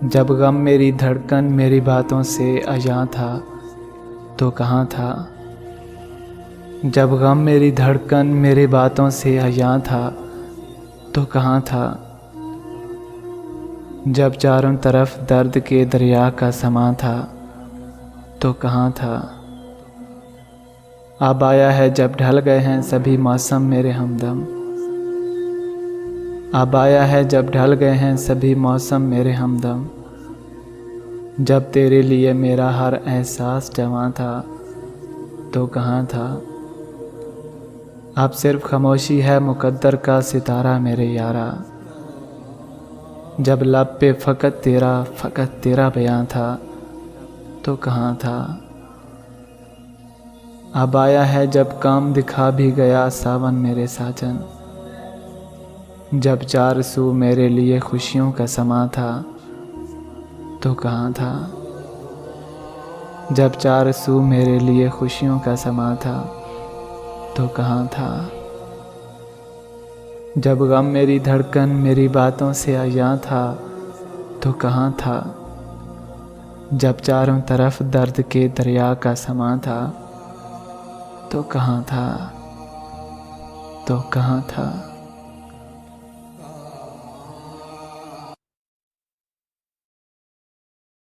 जब गम मेरी धड़कन मेरी बातों से अयां था तो कहाँ था। जब गम मेरी धड़कन मेरी बातों से अयां था तो कहाँ था। जब चारों तरफ दर्द के दरिया का समा था तो कहाँ था। अब आया है जब ढल गए हैं सभी मौसम मेरे हमदम। अब आया है जब ढल गए हैं सभी मौसम मेरे हमदम। जब तेरे लिए मेरा हर एहसास जवां था तो कहाँ था। अब सिर्फ खामोशी है मुकद्दर का सितारा मेरे यारा। जब लब पे फ़कत तेरा बयां था तो कहाँ था। अब आया है जब काम दिखा भी गया सावन मेरे साजन। जब चार सू मेरे लिए खुशियों का समा था तो कहाँ था। जब चार सू मेरे लिए खुशियों का समा था तो कहाँ था। जब गम मेरी धड़कन मेरी बातों से अयां था तो कहाँ था। जब चारों तरफ दर्द के दरिया का समा था तो कहाँ था।